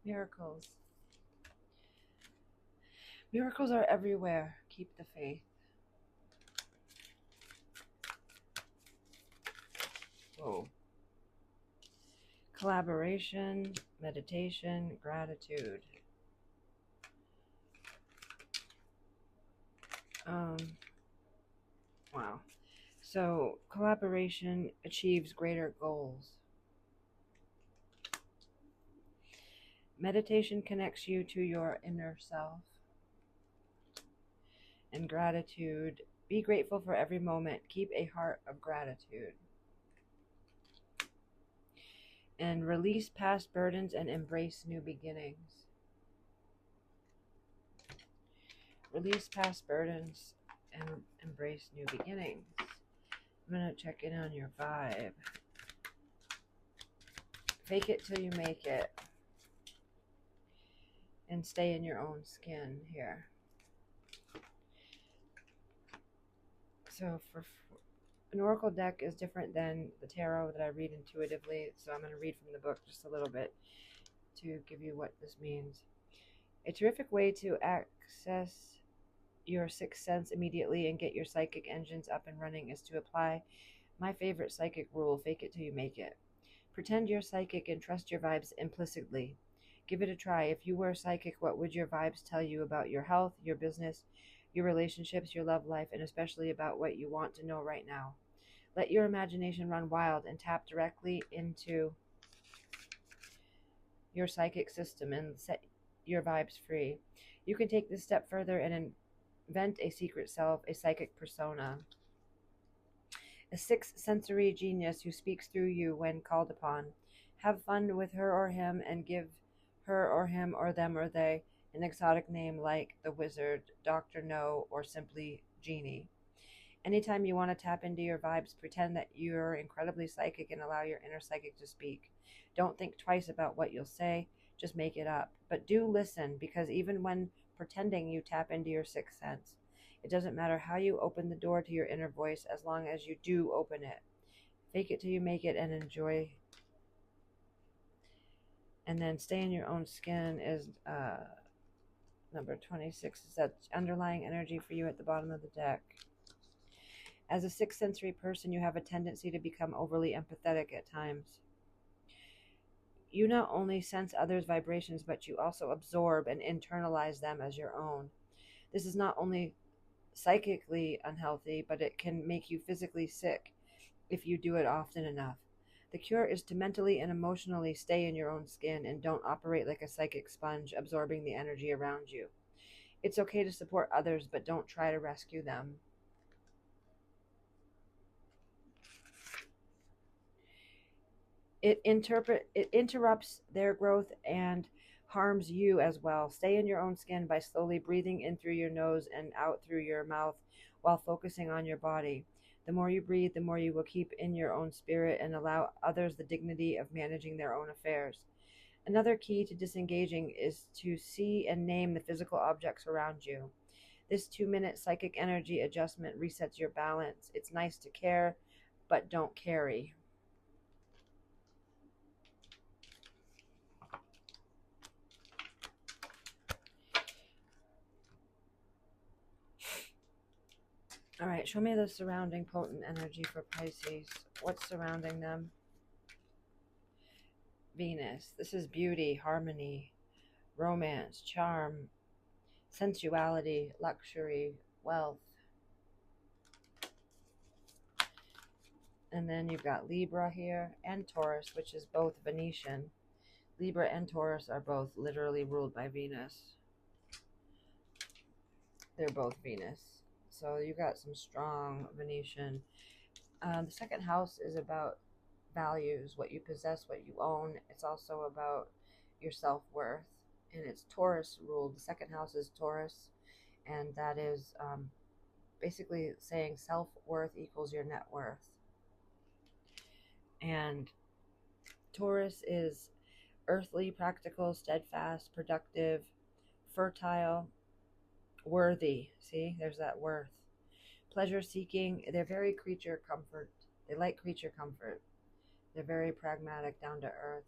Miracles. Miracles are everywhere. Keep the faith. Whoa. Collaboration, meditation, gratitude. Wow. So, collaboration achieves greater goals. Meditation connects you to your inner self. And gratitude, be grateful for every moment. Keep a heart of gratitude. And release past burdens and embrace new beginnings. Release past burdens and embrace new beginnings. I'm going to check in on your vibe. Fake it till you make it. And stay in your own skin here. So for an oracle deck is different than the tarot that I read intuitively. So I'm going to read from the book just a little bit to give you what this means. A terrific way to access your sixth sense immediately and get your psychic engines up and running is to apply my favorite psychic rule, fake it till you make it. Pretend you're psychic and trust your vibes implicitly. Give it a try. If you were psychic, what would your vibes tell you about your health, your business, your relationships, your love life, and especially about what you want to know right now? Let your imagination run wild and tap directly into your psychic system and set your vibes free. You can take this step further and invent a secret self, a psychic persona, a sixth sensory genius who speaks through you when called upon. Have fun with her or him and give her or him or them or they an exotic name like the Wizard, Dr. No, or simply Genie. Anytime you want to tap into your vibes, pretend that you're incredibly psychic and allow your inner psychic to speak. Don't think twice about what you'll say, just make it up. But do listen, because even when pretending, you tap into your sixth sense. It doesn't matter how you open the door to your inner voice as long as you do open it. Fake it till you make it and enjoy. And then stay in your own skin is number 26. Is that underlying energy for you at the bottom of the deck. As a sixth sensory person, you have a tendency to become overly empathetic at times. You not only sense others' vibrations, but you also absorb and internalize them as your own. This is not only psychically unhealthy, but it can make you physically sick if you do it often enough. The cure is to mentally and emotionally stay in your own skin and don't operate like a psychic sponge, absorbing the energy around you. It's okay to support others, but don't try to rescue them. It interrupts their growth and harms you as well. Stay in your own skin by slowly breathing in through your nose and out through your mouth while focusing on your body. The more you breathe, the more you will keep in your own spirit and allow others the dignity of managing their own affairs. Another key to disengaging is to see and name the physical objects around you. This 2-minute psychic energy adjustment resets your balance. It's nice to care, but don't carry. All right, show me the surrounding potent energy for Pisces. What's surrounding them? Venus. This is beauty, harmony, romance, charm, sensuality, luxury, wealth. And then you've got Libra here and Taurus, which is both Venetian. Libra and Taurus are both literally ruled by Venus. They're both Venus. So you got some strong Venetian. The second house is about values, what you possess, what you own. It's also about your self-worth. And it's Taurus ruled. The second house is Taurus. And that is basically saying self-worth equals your net worth. And Taurus is earthly, practical, steadfast, productive, fertile, worthy. See, there's that worth. Pleasure seeking. They're very creature comfort. They like creature comfort. They're very pragmatic, down to earth.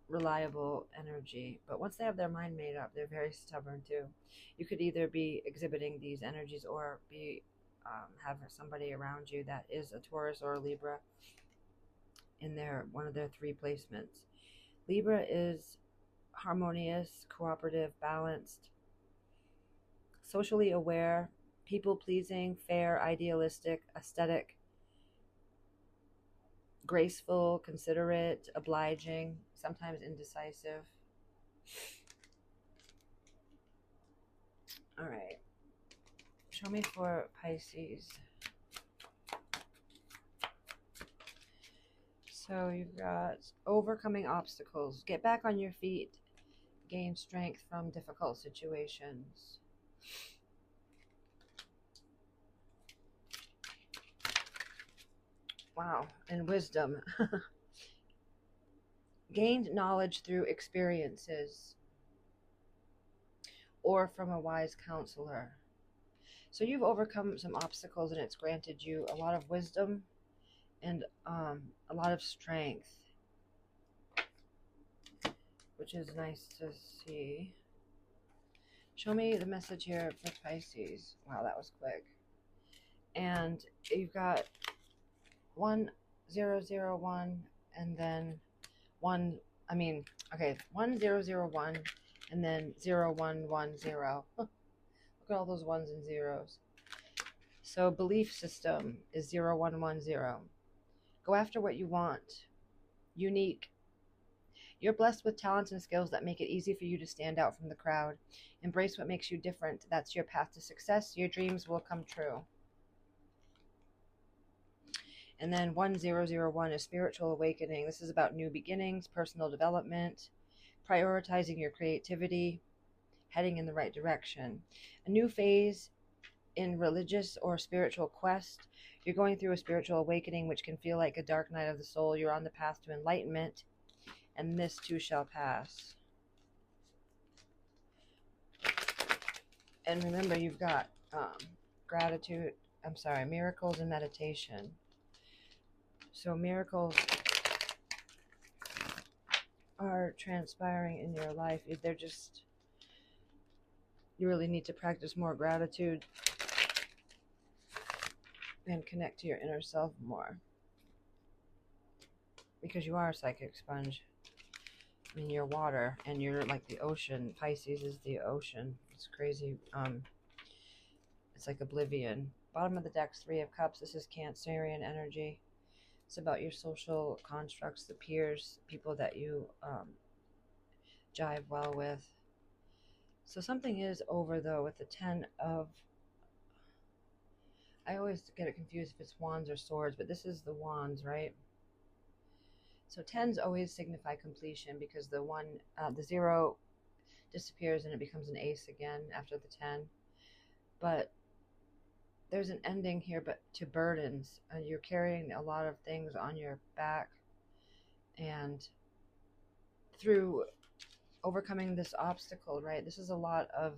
reliable energy. But once they have their mind made up, they're very stubborn too. You could either be exhibiting these energies or be have somebody around you that is a Taurus or a Libra in their one of their three placements. Libra is harmonious, cooperative, balanced, socially aware, people pleasing, fair, idealistic, aesthetic, graceful, considerate, obliging, sometimes indecisive. All right. Show me for Pisces. So you've got overcoming obstacles. Get back on your feet. Gain strength from difficult situations. Wow. And wisdom. Gained knowledge through experiences or from a wise counselor. So you've overcome some obstacles and it's granted you a lot of wisdom and a lot of strength, which is nice to see. Show me the message here for Pisces. Wow, that was quick. And you've got 1001 and then 1001 and then 0110. Look at all those ones and zeros. So belief system is 0110. Go after what you want. Unique. You're blessed with talents and skills that make it easy for you to stand out from the crowd. Embrace what makes you different. That's your path to success. Your dreams will come true. And then 1001 is spiritual awakening. This is about new beginnings, personal development, prioritizing your creativity, heading in the right direction. A new phase in religious or spiritual quest. You're going through a spiritual awakening, which can feel like a dark night of the soul. You're on the path to enlightenment, and this too shall pass. And remember, you've got miracles and meditation. So miracles are transpiring in your life. They're just, you really need to practice more gratitude and connect to your inner self more. Because you are a psychic sponge. I mean, you're water and you're like the ocean. Pisces is the ocean. It's crazy. It's like oblivion. Bottom of the deck's 3 of Cups. This is Cancerian energy. It's about your social constructs, the peers, people that you jive well with. So something is over, though, with the 10 of... I always get it confused if it's wands or swords, but this is the wands, right? So 10s always signify completion because the 0 disappears and it becomes an ace again after the 10. But there's an ending here, but to burdens. You're carrying a lot of things on your back, and through overcoming this obstacle, right? This is a lot of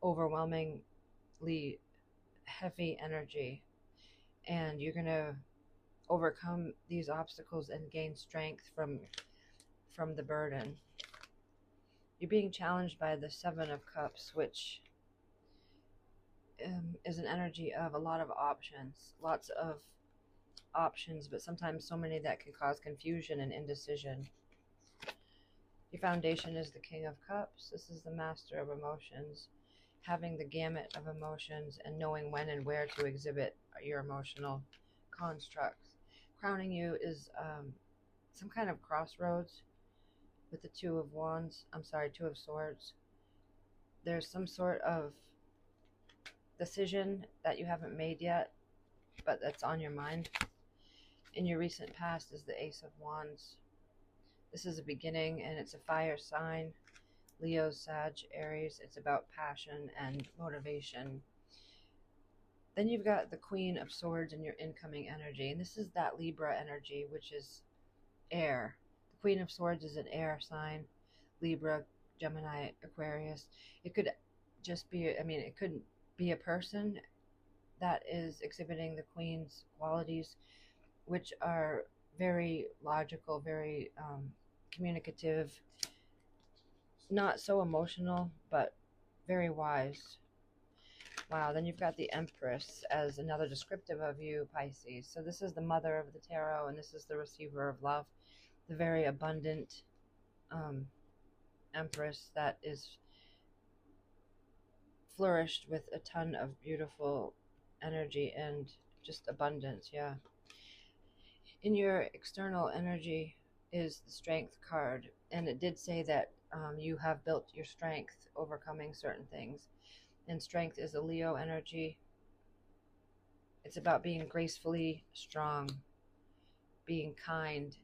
overwhelmingly heavy energy, and you're going to overcome these obstacles and gain strength from the burden. You're being challenged by the 7 of Cups, which is an energy of a lot of options, lots of options, but sometimes so many that can cause confusion and indecision. Your foundation is the King of Cups. This is the master of emotions, having the gamut of emotions and knowing when and where to exhibit your emotional constructs. Crowning you is some kind of crossroads with the 2 of Swords. There's some sort of decision that you haven't made yet, but that's on your mind. In your recent past is the Ace of Wands. This is a beginning, and it's a fire sign. Leo, Sag, Aries. It's about passion and motivation. Then you've got the Queen of Swords in your incoming energy, and this is that Libra energy, which is air. The Queen of Swords is an air sign. Libra, Gemini, Aquarius. It could just be, it couldn't be a person that is exhibiting the Queen's qualities, which are very logical, very communicative, not so emotional, but very wise. Wow, then you've got the Empress as another descriptive of you, Pisces. So this is the mother of the tarot, and this is the receiver of love, the very abundant Empress that is flourished with a ton of beautiful energy and just abundance. Yeah. In your external energy is the Strength card, and it did say that you have built your strength overcoming certain things. And Strength is a Leo energy. It's about being gracefully strong, being kind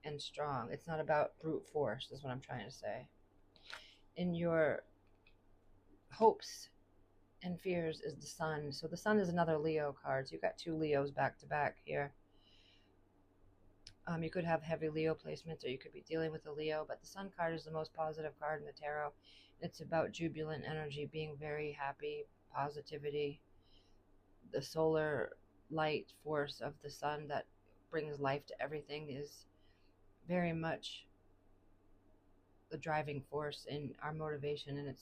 and strong. It's not about brute force, is what I'm trying to say. In your hopes and fears is the Sun. So the Sun is another Leo card. So you've got two Leos back to back here. You could have heavy Leo placements, or you could be dealing with a Leo, but the Sun card is the most positive card in the tarot. It's about jubilant energy, being very happy, positivity, the solar light force of the sun that brings life to everything is very much the driving force in our motivation, and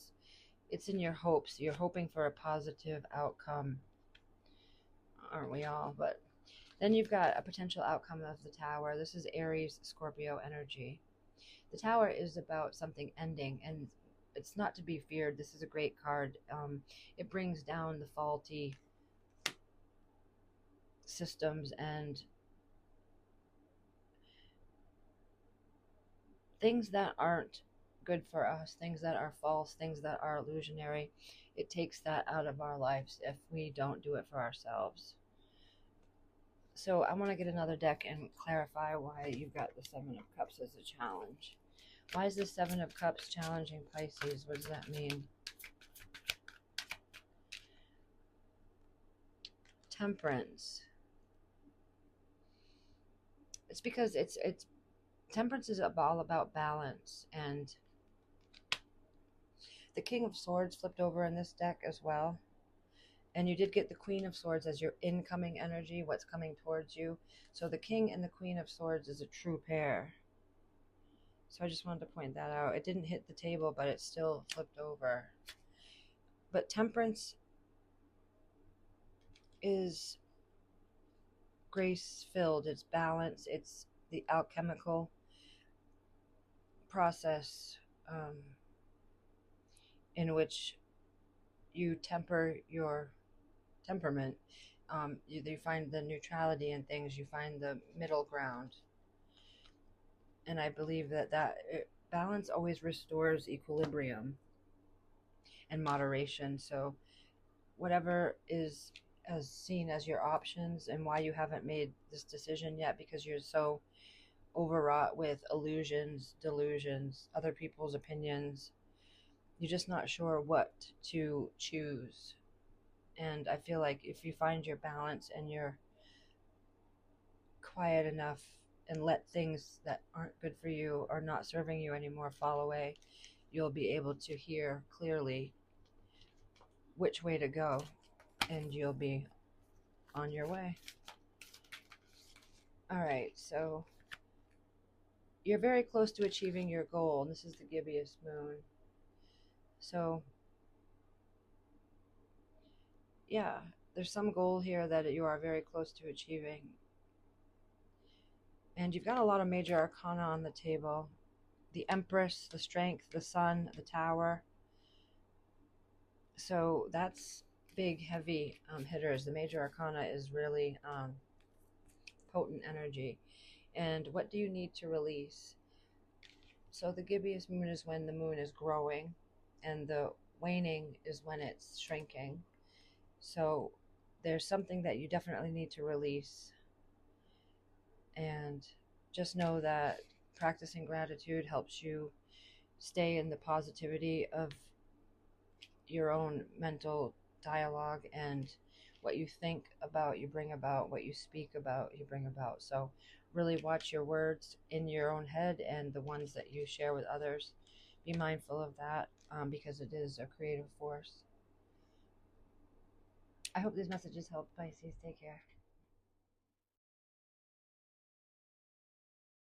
it's in your hopes. You're hoping for a positive outcome, aren't we all? But then you've got a potential outcome of the Tower. This is Aries Scorpio energy. The Tower is about something ending, and it's not to be feared. This is a great card. It brings down the faulty systems and things that aren't good for us, things that are false, things that are illusionary. It takes that out of our lives if we don't do it for ourselves. So I want to get another deck and clarify why you've got the Seven of Cups as a challenge. Why is the Seven of Cups challenging Pisces? What does that mean? Temperance. It's because it's temperance is all about balance, and the King of Swords flipped over in this deck as well. And you did get the Queen of Swords as your incoming energy, what's coming towards you. So the King and the Queen of Swords is a true pair. So I just wanted to point that out. It didn't hit the table, but it still flipped over. But temperance is grace-filled. It's balance. It's the alchemical process in which you temper your temperament. You find the neutrality in things. You find the middle ground. And I believe that balance always restores equilibrium and moderation. So whatever is as seen as your options, and why you haven't made this decision yet because you're so overwrought with illusions, delusions, other people's opinions, you're just not sure what to choose. And I feel like if you find your balance and you're quiet enough and let things that aren't good for you or not serving you anymore fall away, you'll be able to hear clearly which way to go, and you'll be on your way. All right, so you're very close to achieving your goal, and this is the gibbous moon. So yeah, there's some goal here that you are very close to achieving. And you've got a lot of major arcana on the table. The Empress, the Strength, the Sun, the Tower. So that's big, heavy hitters. The major arcana is really potent energy. And what do you need to release? So the gibbous moon is when the moon is growing, and the waning is when it's shrinking. So there's something that you definitely need to release. And just know that practicing gratitude helps you stay in the positivity of your own mental dialogue, and what you think about, you bring about. What you speak about, you bring about. So really watch your words in your own head and the ones that you share with others. Be mindful of that because it is a creative force. I hope these messages help, Pisces. Take care.